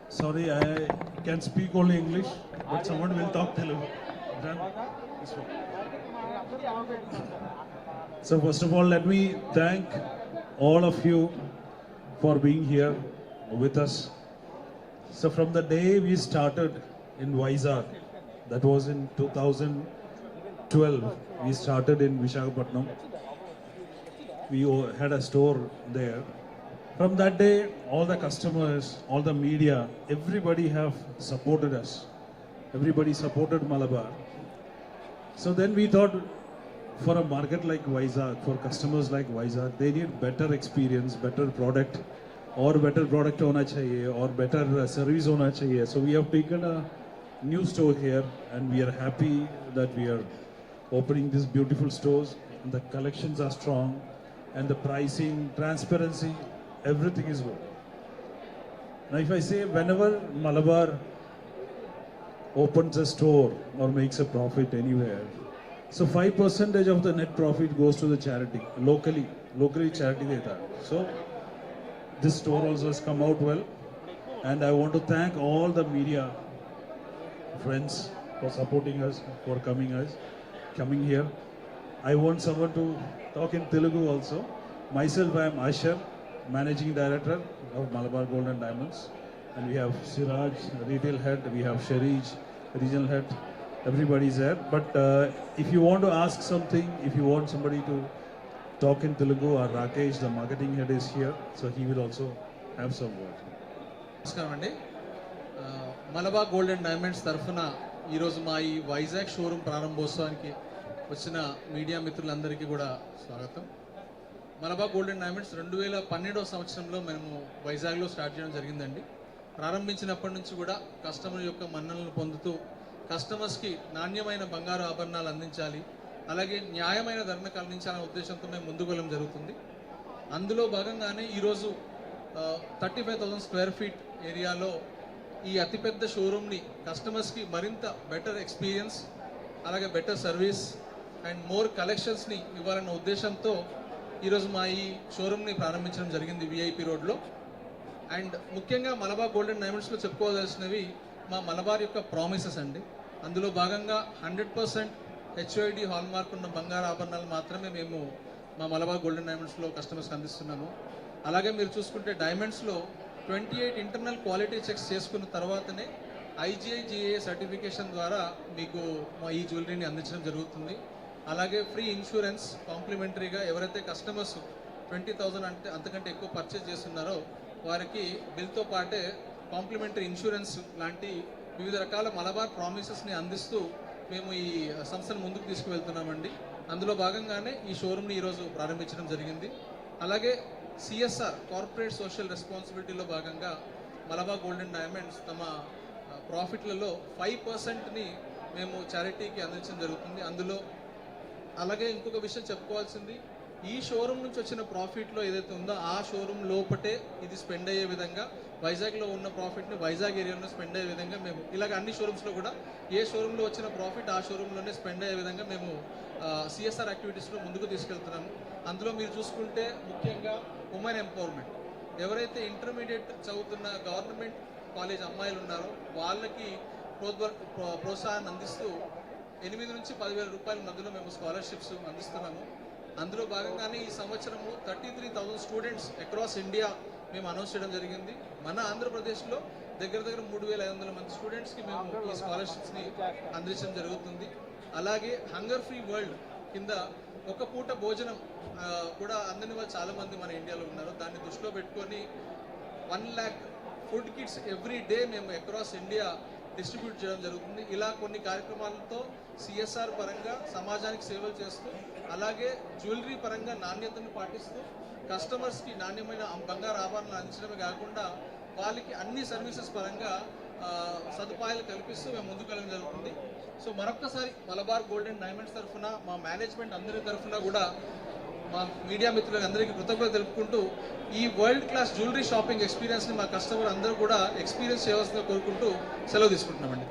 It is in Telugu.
Sorry, I can speak only English, but someone will talk Telugu. Done? This one. So first of all, let me thank all of you for being here with us. So from the day we started in Vizag, that was in 2012, we started in Visakhapatnam. We had a store there. From that day, all the customers, all the media, everybody have supported us. Everybody supported Malabar. So then we thought, for a market like Vizag, for customers like Vizag, they need better experience, better product, or better product hona chahiye, or better service hona chahiye. So we have taken a new store here, and we are happy that we are opening these beautiful stores. And the collections are strong, and the pricing, transparency, everything is good. Now, if I say whenever Malabar opens a store or makes a profit anywhere, so 5% of the net profit goes to the charity, locally charity deta. So this store also has come out well, and I want to thank all the media friends for supporting us, for coming here. I want someone to talk in Telugu also. Myself, I am Ashar, Managing Director of Malabar Gold and Diamonds, and we have Siraj, Retail Head, we have Sharij, Regional Head, everybody is there. But if you want to ask something, if you want somebody to talk in Telugu, or Rakesh, the marketing head, is here, so he will also have some word. నమస్కారం అండి. మలబార్ గోల్డ్ అండ్ డైమండ్స్ తరఫున ఈరోజు మా ఈ వైజాగ్ షోరూమ్ ప్రారంభోత్సవానికి వచ్చిన మీడియా మిత్రులందరికీ కూడా స్వాగతం. మలబార్ గోల్డ్ అండ్ డైమండ్స్ 2012వ సంవత్సరంలో మేము వైజాగ్లో స్టార్ట్ చేయడం జరిగిందండి. ప్రారంభించినప్పటి నుంచి కూడా కస్టమర్ యొక్క మన్ననలు పొందుతూ కస్టమర్స్కి నాణ్యమైన బంగారు ఆభరణాలు అందించాలి, అలాగే న్యాయమైన ధరను కల్పించాలనే ఉద్దేశంతో మేము ముందుకు వెళ్ళడం జరుగుతుంది. అందులో భాగంగానే ఈరోజు 35,000 స్క్వేర్ ఫీట్ ఏరియాలో ఈ అతిపెద్ద షోరూమ్ని కస్టమర్స్కి మరింత బెటర్ ఎక్స్పీరియన్స్, అలాగే బెటర్ సర్వీస్ అండ్ మోర్ కలెక్షన్స్ని ఇవ్వాలన్న ఉద్దేశంతో ఈరోజు మా ఈ షోరూమ్ని ప్రారంభించడం జరిగింది విఐపి రోడ్లో. అండ్ ముఖ్యంగా మలబార్ గోల్డ్ అండ్ డైమండ్స్లో చెప్పుకోవాల్సినవి మా మలబార్ యొక్క ప్రామిసెస్ అండి. అందులో భాగంగా 100% హెచ్ఓఐడి హాల్ మార్క్ ఉన్న బంగారు ఆభరణాలు మాత్రమే మేము మా మలబార్ గోల్డ్ అండ్ డైమండ్స్లో కస్టమర్స్కి అందిస్తున్నాము. అలాగే మీరు చూసుకుంటే డైమండ్స్లో 28 ఇంటర్నల్ క్వాలిటీ చెక్స్ చేసుకున్న తర్వాతనే IGI-GAA సర్టిఫికేషన్ ద్వారా మీకు మా ఈ జ్యువెలరీని అందించడం జరుగుతుంది. అలాగే ఫ్రీ ఇన్సూరెన్స్ కాంప్లిమెంటరీగా ఎవరైతే కస్టమర్స్ 20,000 అంటే అంతకంటే ఎక్కువ పర్చేజ్ చేస్తున్నారో వారికి బిల్తో పాటే కాంప్లిమెంటరీ ఇన్సూరెన్స్ లాంటి వివిధ రకాల మలబార్ ప్రామిసెస్ని అందిస్తూ మేము ఈ సంస్థను ముందుకు తీసుకువెళ్తున్నామండి. అందులో భాగంగానే ఈ షోరూమ్ని ఈరోజు ప్రారంభించడం జరిగింది. అలాగే CSR కార్పొరేట్ సోషల్ రెస్పాన్సిబిలిటీలో భాగంగా మలబార్ గోల్డ్ అండ్ డైమండ్స్ తమ ప్రాఫిట్లలో 5%ని మేము చారిటీకి అందించడం జరుగుతుంది. అందులో అలాగే ఇంకొక విషయం చెప్పుకోవాల్సింది, ఈ షోరూమ్ నుంచి వచ్చిన ప్రాఫిట్లో ఏదైతే ఉందో ఆ షోరూమ్ లోపటే ఇది స్పెండ్ అయ్యే విధంగా, వైజాగ్లో ఉన్న ప్రాఫిట్ని వైజాగ్ ఏరియాలో స్పెండ్ అయ్యే విధంగా మేము ఇలాగ అన్ని షోరూమ్స్లో కూడా ఏ షోరూంలో వచ్చిన ప్రాఫిట్ ఆ షోరూంలోనే స్పెండ్ అయ్యే విధంగా మేము CSR యాక్టివిటీస్లో ముందుకు తీసుకెళ్తున్నాము. అందులో మీరు చూసుకుంటే ముఖ్యంగా ఉమెన్ ఎంపవర్మెంట్, ఎవరైతే ఇంటర్మీడియట్ చదువుతున్న గవర్నమెంట్ కాలేజ్ అమ్మాయిలు ఉన్నారో వాళ్ళకి ప్రోత్సాహాన్ని అందిస్తూ 8 నుంచి 10,000 రూపాయల మధ్యలో మేము స్కాలర్షిప్స్ అందిస్తున్నాము. అందులో భాగంగానే ఈ సంవత్సరము 33,000 స్టూడెంట్స్ అక్రాస్ ఇండియా మేము అనౌన్స్ చేయడం జరిగింది. మన ఆంధ్రప్రదేశ్లో దగ్గర 3,500 మంది స్టూడెంట్స్కి మేము ఈ స్కాలర్షిప్స్ని అందించడం జరుగుతుంది. అలాగే హంగర్ ఫ్రీ వరల్డ్ కింద ఒక పూట భోజనం కూడా అందని వాళ్ళు చాలామంది మన ఇండియాలో ఉన్నారు. దాన్ని దృష్టిలో పెట్టుకొని 1 lakh food kits every day మేము అక్రాస్ ఇండియా డిస్ట్రిబ్యూట్ చేయడం జరుగుతుంది. ఇలా కొన్ని కార్యక్రమాలతో CSR పరంగా సమాజానికి సేవలు చేస్తూ, అలాగే జ్యువెలరీ పరంగా నాణ్యతను పాటిస్తూ కస్టమర్స్కి నాణ్యమైన బంగారు ఆభరణాలు అందించడమే కాకుండా వాళ్ళకి అన్ని సర్వీసెస్ పరంగా సదుపాయాలు కల్పిస్తూ మేము ముందుకు వెళ్ళడం జరుగుతుంది. సో మరొక్కసారి మలబార్ గోల్డ్ అండ్ డైమండ్స్ తరఫున మా మేనేజ్మెంట్ అందరి తరఫున కూడా మా మీడియా మిత్రులకు అందరికీ కృతజ్ఞతలు తెలుపుకుంటూ ఈ వరల్డ్ క్లాస్ జ్యువెలరీ షాపింగ్ ఎక్స్పీరియన్స్ని మా కస్టమర్ అందరూ కూడా ఎక్స్పీరియన్స్ చేయవలసిందిగా కోరుకుంటూ సెలవు తీసుకుంటున్నామండి.